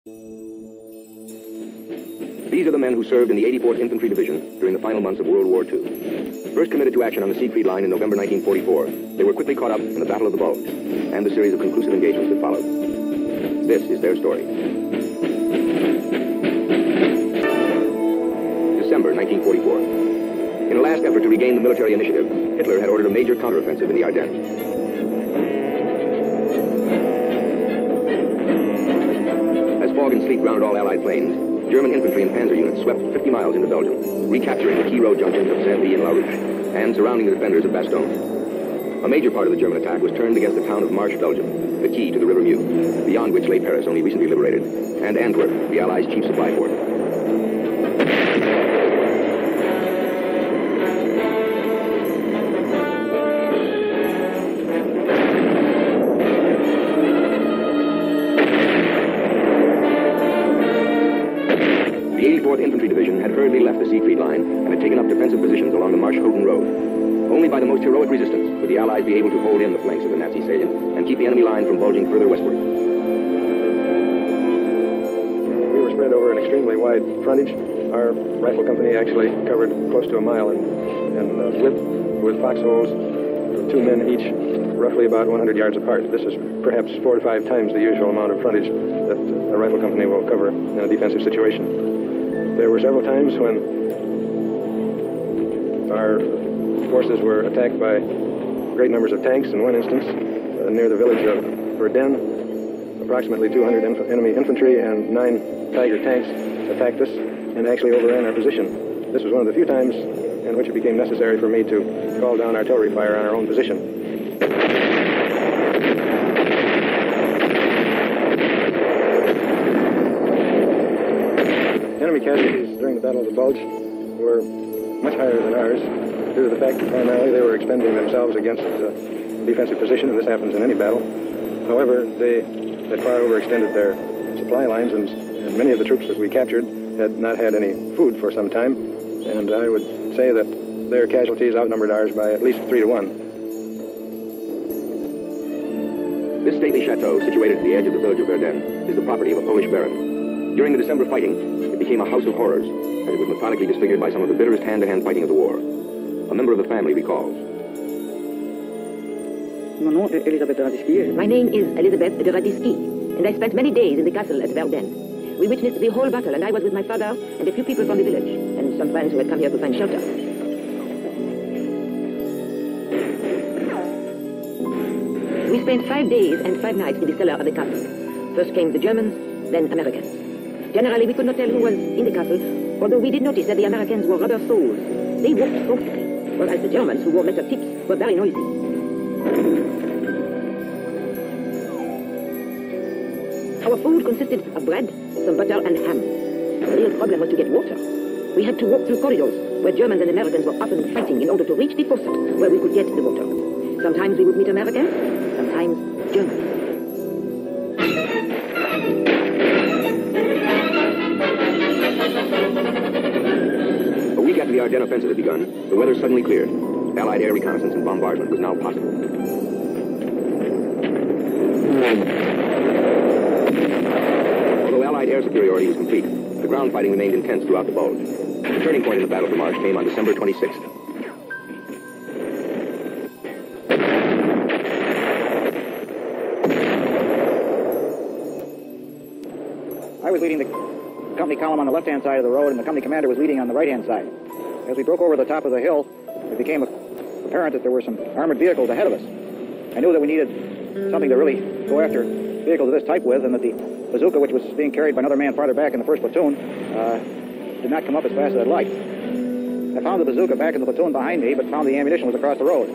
These are the men who served in the 84th Infantry Division during the final months of World War II. First committed to action on the Siegfried Line in November 1944, they were quickly caught up in the Battle of the Bulge and the series of conclusive engagements that followed. This is their story. December 1944. In a last effort to regain the military initiative, Hitler had ordered a major counteroffensive in the Ardennes. As fog and sleet drowned all Allied planes, German infantry and panzer units swept 50 miles into Belgium, recapturing the key road junctions of Saint-Ly and La Rouche, and surrounding the defenders of Bastogne. A major part of the German attack was turned against the town of Marche, Belgium, the key to the River Meuse, beyond which lay Paris, only recently liberated, and Antwerp, the Allies' chief supply port. The 84th Infantry Division had hurriedly left the Siegfried Line and had taken up defensive positions along the Marche-Houghton Road. Only by the most heroic resistance would the Allies be able to hold in the flanks of the Nazi salient and keep the enemy line from bulging further westward. We were spread over an extremely wide frontage. Our rifle company actually covered close to a mile in width, with foxholes, 2 men each, roughly about 100 yards apart. This is perhaps 4 to 5 times the usual amount of frontage that a rifle company will cover in a defensive situation. There were several times when our forces were attacked by great numbers of tanks. In one instance, near the village of Ardennes, approximately 200 enemy infantry and 9 Tiger tanks attacked us and actually overran our position. This was one of the few times in which it became necessary for me to call down artillery fire on our own position. Enemy casualties during the Battle of the Bulge were much higher than ours, due to the fact that primarily they were expending themselves against a defensive position, and this happens in any battle. However, they had far overextended their supply lines, and many of the troops that we captured had not had any food for some time, and I would say that their casualties outnumbered ours by at least 3 to 1. This stately chateau, situated at the edge of the village of Ardennes, is the property of a Polish baron. During the December fighting, it became a house of horrors, as it was methodically disfigured by some of the bitterest hand-to-hand fighting of the war. A member of the family recalls. My name is Elizabeth de Radisky, and I spent many days in the castle at Verden. We witnessed the whole battle, and I was with my father and a few people from the village, and some friends who had come here to find shelter. We spent 5 days and 5 nights in the cellar of the castle. First came the Germans, then Americans. Generally, we could not tell who was in the castle, although we did notice that the Americans were rather souls. They walked softly, whereas the Germans, who wore metal tips, were very noisy. Our food consisted of bread, some butter, and ham. The real problem was to get water. We had to walk through corridors where Germans and Americans were often fighting in order to reach the faucet where we could get the water. Sometimes we would meet Americans, sometimes Germans. After the Ardennes offensive had begun, the weather suddenly cleared. Allied air reconnaissance and bombardment was now possible. Although Allied air superiority was complete, the ground fighting remained intense throughout the Bulge. The turning point in the Battle of the Marche came on December 26th. I was leading the company column on the left-hand side of the road, and the company commander was leading on the right-hand side. As we broke over the top of the hill, it became apparent that there were some armored vehicles ahead of us. I knew that we needed something to really go after vehicles of this type with, and that the bazooka, which was being carried by another man farther back in the first platoon, did not come up as fast as I'd like. I found the bazooka back in the platoon behind me, but found the ammunition was across the road.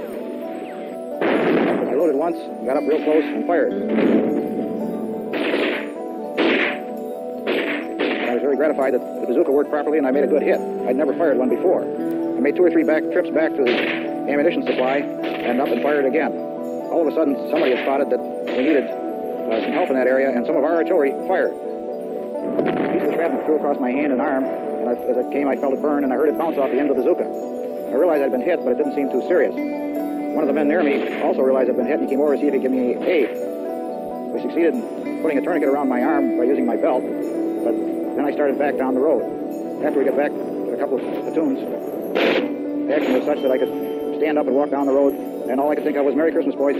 I loaded once, got up real close, and fired. I was very gratified that the bazooka worked properly, and I made a good hit. I'd never fired one before. I made 2 or 3 trips back to the ammunition supply and up and fired again. All of a sudden, somebody had spotted that we needed some help in that area, and some of our artillery fired. A piece of shrapnel flew across my hand and arm, and as it came, I felt it burn, and I heard it bounce off the end of the bazooka. I realized I'd been hit, but it didn't seem too serious. One of the men near me also realized I'd been hit, and he came over to see if he could give me aid. We succeeded in putting a tourniquet around my arm by using my belt, but then I started back down the road. After we got back a couple of platoons, the action was such that I could stand up and walk down the road, and all I could think of was, "Merry Christmas, boys."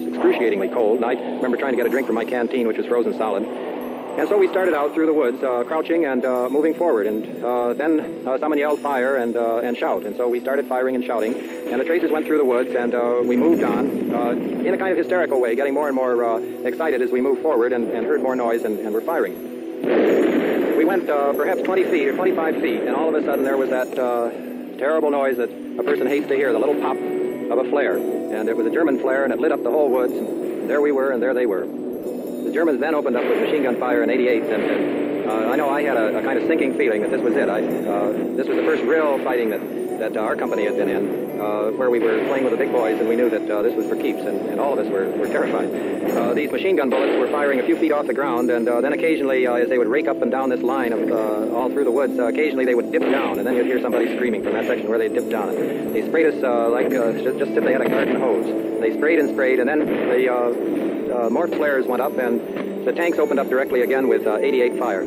Excruciatingly cold, and I remember trying to get a drink from my canteen, which was frozen solid. And so we started out through the woods, crouching and moving forward, and then someone yelled fire and shout, and so we started firing and shouting, and the tracers went through the woods, and we moved on in a kind of hysterical way, getting more and more excited as we moved forward and heard more noise and were firing. We went perhaps 20 feet or 25 feet, and all of a sudden there was that terrible noise that a person hates to hear, the little pop of a flare. And it was a German flare, and it lit up the whole woods. And there we were, and there they were. The Germans then opened up with machine gun fire in 88, and I know I had a kind of sinking feeling that this was it. This was the first real fighting that our company had been in, where we were playing with the big boys, and we knew that this was for keeps, and all of us were terrified. These machine gun bullets were firing a few feet off the ground, and then occasionally, as they would rake up and down this line of all through the woods, occasionally they would dip down, and then you'd hear somebody screaming from that section where they dipped down. They sprayed us like just as if they had a garden hose. They sprayed and sprayed, and then the more flares went up, and the tanks opened up directly again with 88 fire.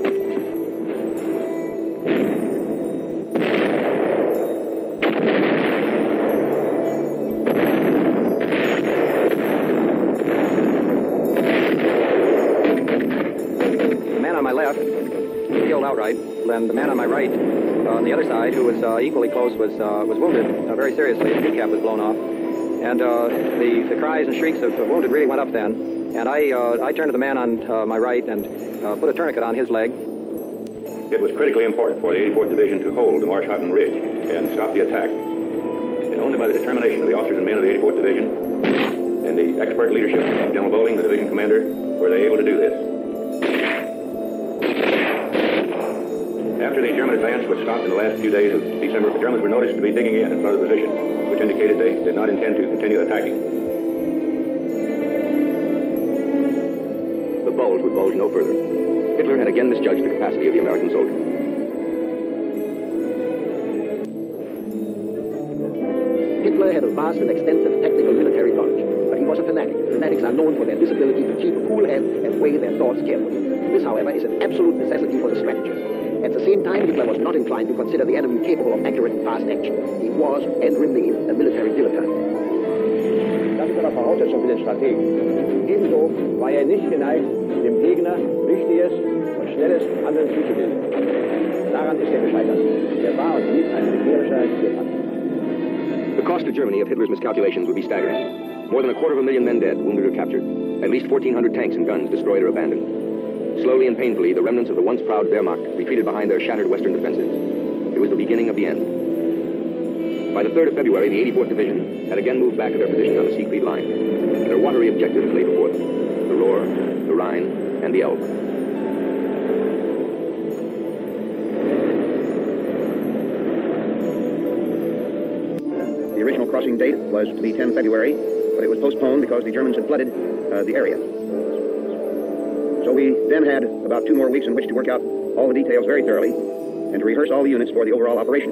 Killed outright, and the man on my right, on the other side, who was equally close, was wounded very seriously. His kneecap was blown off, and the cries and shrieks of the wounded really went up then. And I turned to the man on my right and put a tourniquet on his leg. It was critically important for the 84th Division to hold the Marsh-Houghton Ridge and stop the attack. And only by the determination of the officers and men of the 84th Division and the expert leadership of General Bowling, the division commander, were they able to do this. After the German advance was stopped in the last few days of December, the Germans were noticed to be digging in front of the position, which indicated they did not intend to continue attacking. The Bulge would bulge no further. Hitler had again misjudged the capacity of the American soldier. Hitler had a vast and extensive technical military knowledge, but he was a fanatic. Fanatics are known for their disability to keep a cool head and weigh their thoughts carefully. This, however, is an absolute necessity for the strategist. At the same time, Hitler was not inclined to consider the enemy capable of accurate and fast action. He was and remained a military dilettante. Das ist aber Voraussetzung für den Strategen. Ebenso war nicht geneigt, dem Gegner richtiges und schnelles Handeln zuzubilden. Daran ist gescheitert. War und blieb ein militärischer Dilettant. The cost to Germany of Hitler's miscalculations would be staggering. More than 250,000 men dead, wounded, or captured. At least 1,400 tanks and guns destroyed or abandoned. Slowly and painfully, the remnants of the once proud Wehrmacht retreated behind their shattered western defenses. It was the beginning of the end. By the 3rd of February, the 84th Division had again moved back to their position on the Siegfried Line. Their watery objectives lay before them: the Ruhr, the Rhine, and the Elbe. The original crossing date was to be 10 February, but it was postponed because the Germans had flooded the area. So we then had about 2 more weeks in which to work out all the details very thoroughly and to rehearse all the units for the overall operation.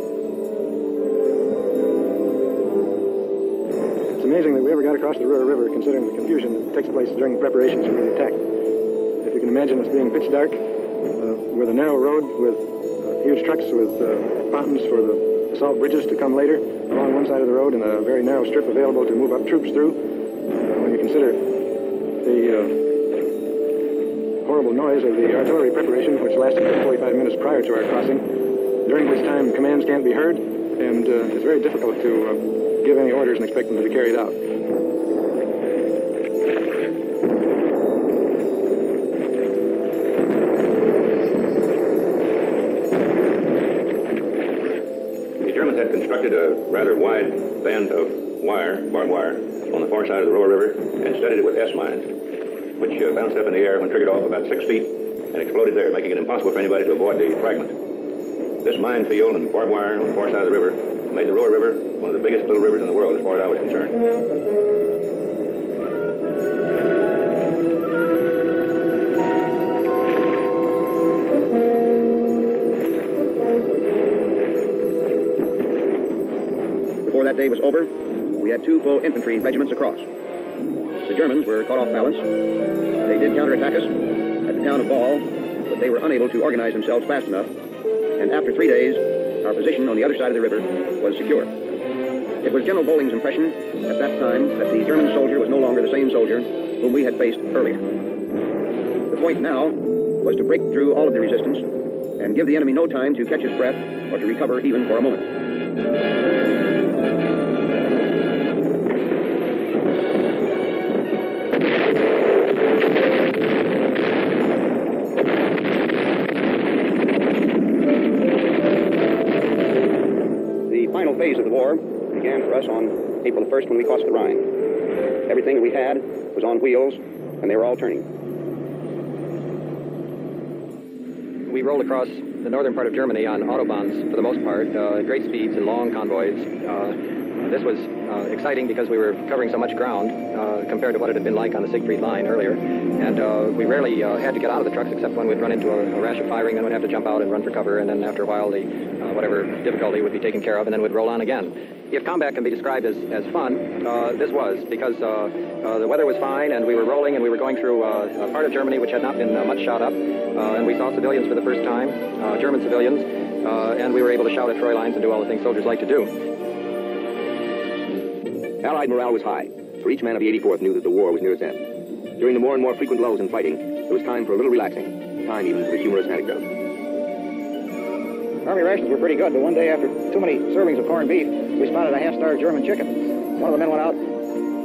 It's amazing that we ever got across the Ruhr River, considering the confusion that takes place during the preparations for the attack. If you can imagine us being pitch dark, with a narrow road with huge trucks with fountains for the assault bridges to come later along one side of the road, and a very narrow strip available to move up troops through. When you consider the horrible noise of the artillery preparation, which lasted for 45 minutes prior to our crossing, during which time commands can't be heard, and it's very difficult to give any orders and expect them to be carried out. The Germans had constructed a rather wide band of barbed wire, on the far side of the Ruhr River and studded it with S-mines, which bounced up in the air when triggered off about 6 feet and exploded there, making it impossible for anybody to avoid the fragment. This minefield and barbed wire on the far side of the river made the Ruhr River one of the biggest little rivers in the world as far as I was concerned. Before that day was over, we had 2 full infantry regiments across. The Germans were caught off balance. They did counterattack us at the town of Ball, but they were unable to organize themselves fast enough, and after 3 days, our position on the other side of the river was secure. It was General Bolling's impression at that time that the German soldier was no longer the same soldier whom we had faced earlier. The point now was to break through all of the resistance and give the enemy no time to catch his breath or to recover even for a moment. The final phase of the war began for us on April the 1st when we crossed the Rhine. Everything that we had was on wheels, and they were all turning. We rolled across the northern part of Germany on autobahns for the most part, at great speeds and long convoys. This was exciting because we were covering so much ground compared to what it had been like on the Siegfried Line earlier. And we rarely had to get out of the trucks except when we'd run into a rash of firing, then we'd have to jump out and run for cover, and then after a while the whatever difficulty would be taken care of, and then we'd roll on again. If combat can be described as fun, this was, because the weather was fine and we were rolling and we were going through a part of Germany which had not been much shot up, and we saw civilians for the first time, German civilians, and we were able to shout at Troy lines and do all the things soldiers like to do. Allied morale was high, for each man of the 84th knew that the war was near its end. During the more and more frequent lulls in fighting, there was time for a little relaxing, time even for the humorous anecdote. Army rations were pretty good, but one day after too many servings of corned beef, we spotted a half-starved German chicken. One of the men went out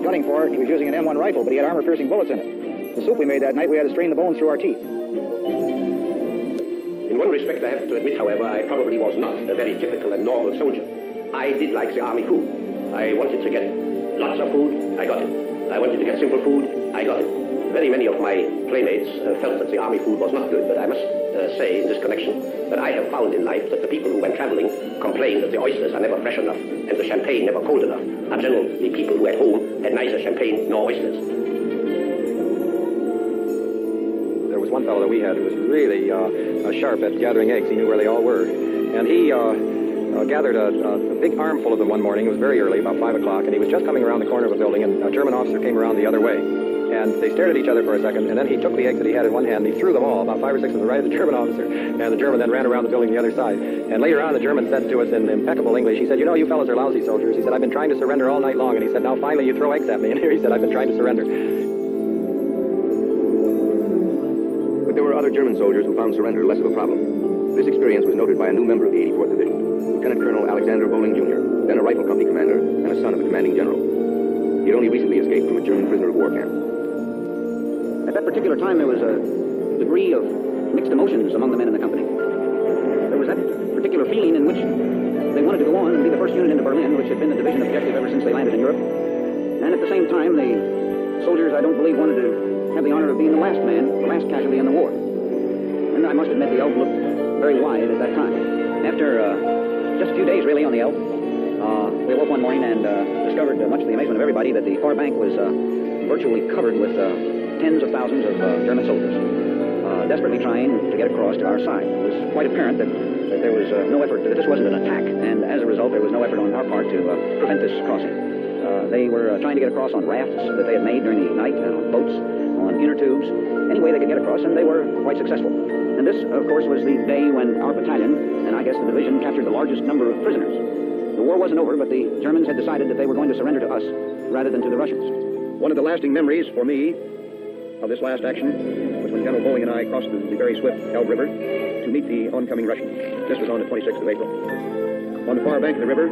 gunning for it. He was using an M1 rifle, but he had armor-piercing bullets in it. The soup we made that night, we had to strain the bones through our teeth. In one respect, I have to admit, however, I probably was not a very typical and normal soldier. I did like the army food. I wanted to get lots of food, I got it. I wanted to get simple food, I got it. Very many of my playmates felt that the army food was not good, but I must say in this connection that I have found in life that the people who went traveling complain that the oysters are never fresh enough and the champagne never cold enough are generally people who at home had neither champagne nor oysters. There was one fellow that we had who was really sharp at gathering eggs. He knew where they all were. And he gathered a big armful of them one morning. It was very early, about 5 o'clock, and he was just coming around the corner of a building, and a German officer came around the other way. And they stared at each other for a second, and then he took the eggs that he had in one hand, and he threw them all, about 5 or 6 of them, right at the German officer. And the German then ran around the building the other side. And later on, the German said to us in impeccable English, he said, "You know, you fellows are lousy soldiers." He said, "I've been trying to surrender all night long." And he said, "Now finally you throw eggs at me." And here he said, "I've been trying to surrender." But there were other German soldiers who found surrender less of a problem. This experience was noted by a new member of the 84th Division, Lieutenant Colonel Alexander Bowling Jr., then a rifle company commander and a son of a commanding general. He had only recently escaped from a German prisoner of war camp. At that particular time, there was a degree of mixed emotions among the men in the company. There was that particular feeling in which they wanted to go on and be the first unit into Berlin, which had been the division objective ever since they landed in Europe. And at the same time, the soldiers, I don't believe, wanted to have the honor of being the last man, the last casualty in the war. And I must admit, the Elbe looked very wide at that time. After just a few days, really, on the Elbe, we awoke one morning and discovered, much to the amazement of everybody, that the far bank was virtually covered with tens of thousands of German soldiers, desperately trying to get across to our side. It was quite apparent that there was no effort, that this wasn't an attack, and as a result, there was no effort on our part to prevent this crossing. They were trying to get across on rafts that they had made during the night, on boats, on inner tubes, any way they could get across, and they were quite successful. And this, of course, was the day when our battalion, and I guess the division, captured the largest number of prisoners. The war wasn't over, but the Germans had decided that they were going to surrender to us rather than to the Russians. One of the lasting memories for me of this last action was when General Bowling and I crossed the very swift Elbe River to meet the oncoming Russians. This was on the 26th of April. On the far bank of the river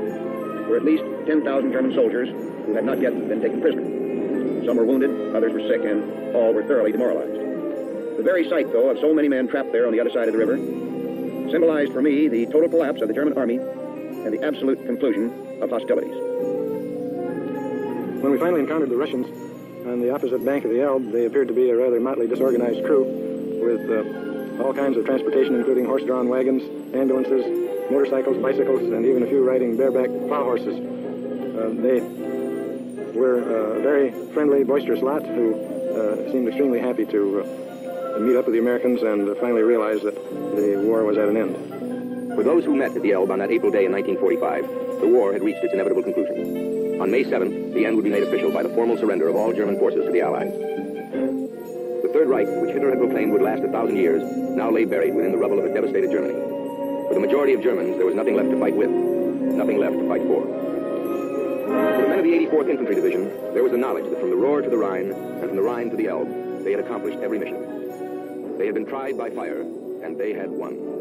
were at least 10,000 German soldiers who had not yet been taken prisoner. Some were wounded, others were sick, and all were thoroughly demoralized. The very sight, though, of so many men trapped there on the other side of the river symbolized for me the total collapse of the German army and the absolute conclusion of hostilities. When we finally encountered the Russians on the opposite bank of the Elbe, they appeared to be a rather motley, disorganized crew with all kinds of transportation, including horse-drawn wagons, ambulances, motorcycles, bicycles, and even a few riding bareback plow horses. They were a very friendly, boisterous lot who seemed extremely happy to meet up with the Americans and finally realize that the war was at an end. For those who met at the Elbe on that April day in 1945, the war had reached its inevitable conclusion. On May 7th, the end would be made official by the formal surrender of all German forces to the Allies. The Third Reich, which Hitler had proclaimed would last 1,000 years, now lay buried within the rubble of a devastated Germany. For the majority of Germans, there was nothing left to fight with, nothing left to fight for. For the men of the 84th Infantry Division, there was the knowledge that from the Ruhr to the Rhine, and from the Rhine to the Elbe, they had accomplished every mission. They had been tried by fire, and they had won.